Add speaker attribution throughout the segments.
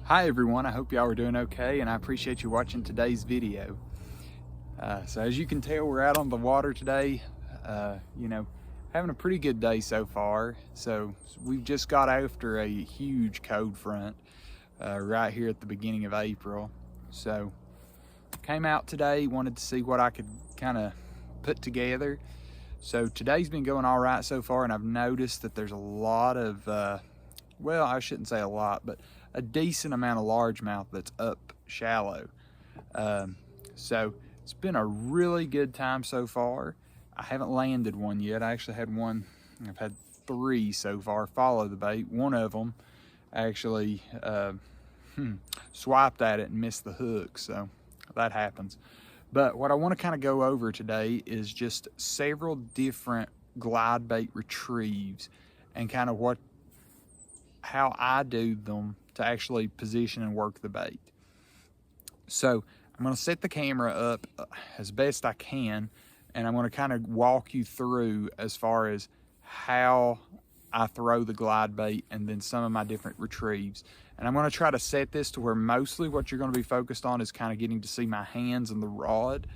Speaker 1: Hi everyone, I hope y'all are doing okay, and I appreciate you watching today's video. So as you can tell, we're out on the water today, having a pretty good day so far. So we've just got after a huge cold front right here at the beginning of April. So came out today, wanted to see what I could kind of put together. So today's been going all right so far, and I've noticed that there's a lot of, well, I shouldn't say a lot, but a decent amount of largemouth that's up shallow. So it's been a really good time so far. I haven't landed one yet. I actually had one, I've had 3 so far follow the bait. One of them actually swiped at it and missed the hook, so that happens. But what I want to kind of go over today is just several different glide bait retrieves and kind of how I do them to actually position and work the bait. So I'm going to set the camera up as best I can, and I'm going to kind of walk you through as far as how I throw the glide bait and then some of my different retrieves. And I'm going to try to set this to where mostly what you're going to be focused on is kind of getting to see my hands and the rod,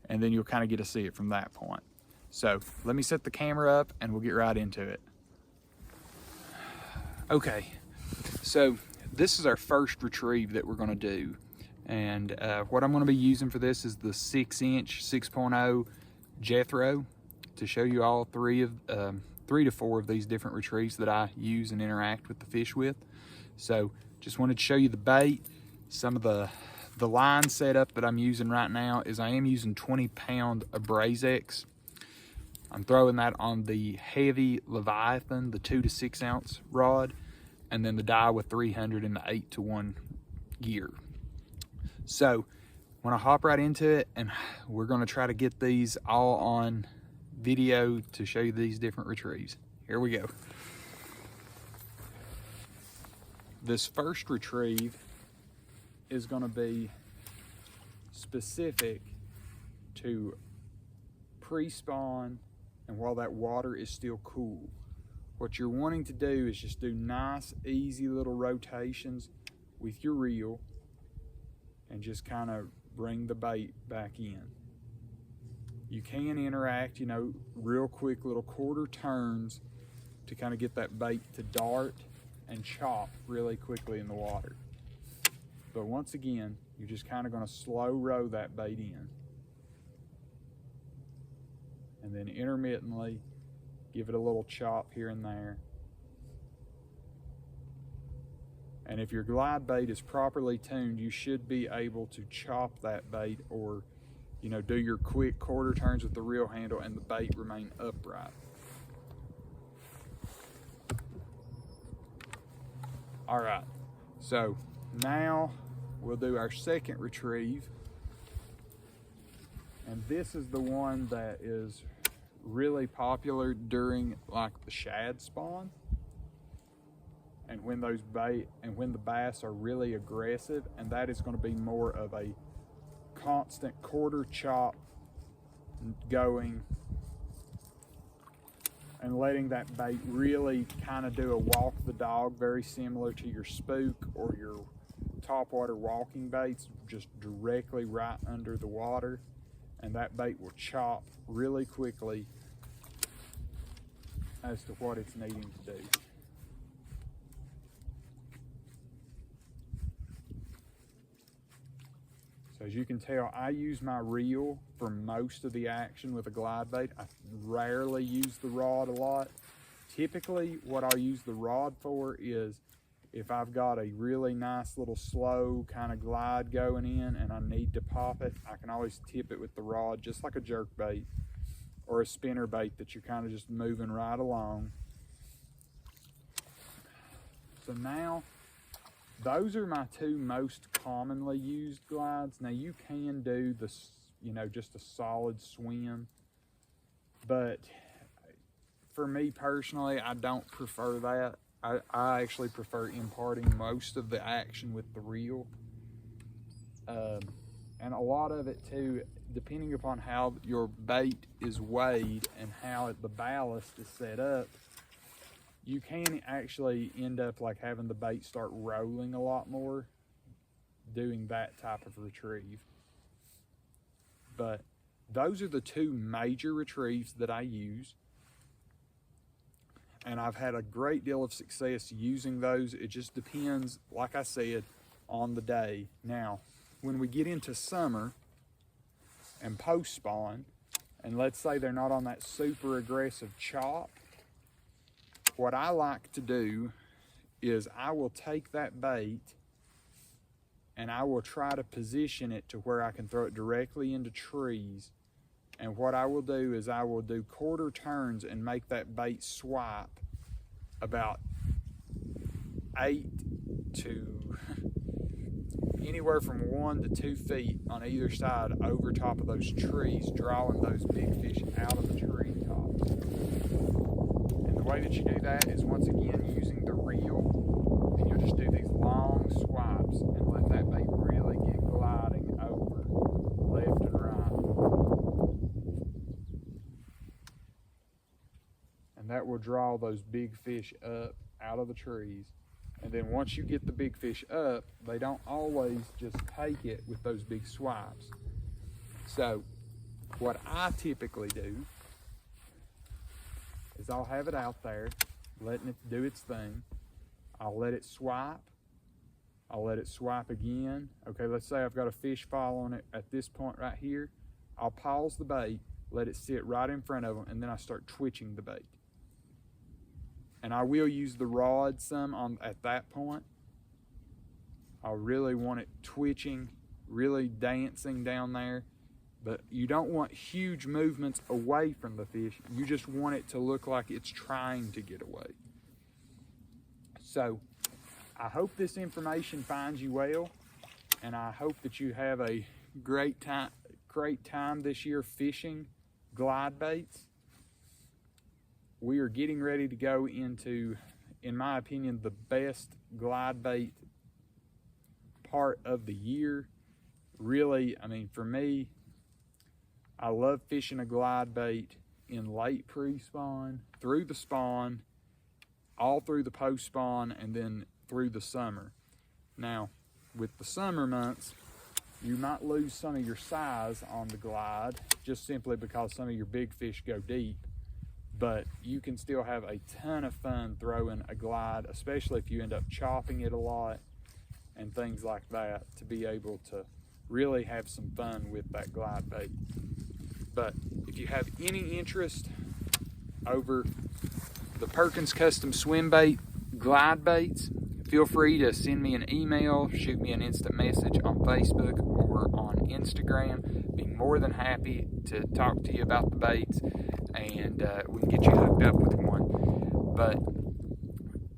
Speaker 1: and then you'll kind of get to see it from that point. So let me set the camera up and we'll get right into it. Okay, so this is our first retrieve that we're going to do, and what I'm going to be using for this is the 6-inch 6.0 Jethro to show you all 3 to 4 of these different retrieves that I use and interact with the fish with. So just wanted to show you the bait. Some of the line setup that I'm using right now is I am using 20-pound Abrazex. I'm throwing that on the heavy Leviathan, the 2 to 6 ounce rod, and then the Daiwa 300 in the 8-to-1 gear. So I'm gonna hop right into it, and we're gonna try to get these all on video to show you these different retrieves. Here we go. This first retrieve is gonna be specific to pre-spawn and while that water is still cool. What you're wanting to do is just do nice, easy little rotations with your reel and just kind of bring the bait back in. You can interact, real quick little quarter turns to kind of get that bait to dart and chop really quickly in the water. But once again, you're just kind of going to slow row that bait in. And then intermittently give it a little chop here and there. And if your glide bait is properly tuned, you should be able to chop that bait or, do your quick quarter turns with the reel handle and the bait remain upright. All right, so now we'll do our second retrieve. And this is the one that is really popular during like the shad spawn, and when the bass are really aggressive, and that is going to be more of a constant quarter chop going and letting that bait really kind of do a walk the dog, very similar to your spook or your topwater walking baits, just directly right under the water, and that bait will chop really quickly as to what it's needing to do. So as you can tell, I use my reel for most of the action with a glide bait. I rarely use the rod a lot. Typically, what I'll use the rod for is if I've got a really nice little slow kind of glide going in and I need to pop it, I can always tip it with the rod, just like a jerk bait or a spinner bait that you're kind of just moving right along. So now, those are my 2 most commonly used glides. Now you can do this, just a solid swim, but for me personally, I don't prefer that. I actually prefer imparting most of the action with the reel. And a lot of it too, depending upon how your bait is weighed and how the ballast is set up, you can actually end up like having the bait start rolling a lot more doing that type of retrieve. But those are the two major retrieves that I use. And I've had a great deal of success using those. It just depends, like I said, on the day. Now, when we get into summer and post spawn, and let's say they're not on that super aggressive chop, what I like to do is I will take that bait and I will try to position it to where I can throw it directly into trees. And what I will do is I will do quarter turns and make that bait swipe about 8 to anywhere from 1 to 2 feet on either side over top of those trees, drawing those big fish out of the tree tops. And the way that you do that is, once again, using the reel, and you'll just do these long swipes and let that bait really get gliding over left and right. And that will draw those big fish up out of the trees. And then once you get the big fish up, they don't always just take it with those big swipes. So what I typically do is I'll have it out there, letting it do its thing. I'll let it swipe. I'll let it swipe again. Okay, let's say I've got a fish following it at this point right here. I'll pause the bait, let it sit right in front of them, and then I start twitching the bait. And I will use the rod some at that point. I really want it twitching, really dancing down there. But you don't want huge movements away from the fish. You just want it to look like it's trying to get away. So I hope this information finds you well, and I hope that you have a great time this year fishing glide baits. We are getting ready to go into, in my opinion, the best glide bait part of the year. Really, I mean, for me, I love fishing a glide bait in late pre-spawn, through the spawn, all through the post-spawn, and then through the summer. Now, with the summer months, you might lose some of your size on the glide, just simply because some of your big fish go deep. But you can still have a ton of fun throwing a glide, especially if you end up chopping it a lot and things like that, to be able to really have some fun with that glide bait. But if you have any interest over the Perkins Custom Swim Bait glide baits, feel free to send me an email, shoot me an instant message on Facebook or on Instagram. Be more than happy to talk to you about the baits, and we can get you hooked up with one. But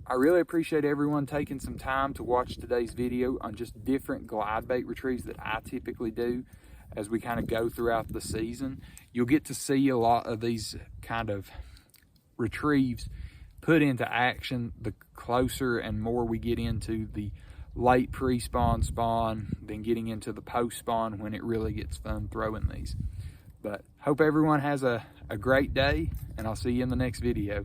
Speaker 1: I really appreciate everyone taking some time to watch today's video on just different glide bait retrieves that I typically do as we kind of go throughout the season. You'll get to see a lot of these kind of retrieves put into action the closer and more we get into the late pre-spawn spawn, then getting into the post-spawn when it really gets fun throwing these. But hope everyone has a great day, and I'll see you in the next video.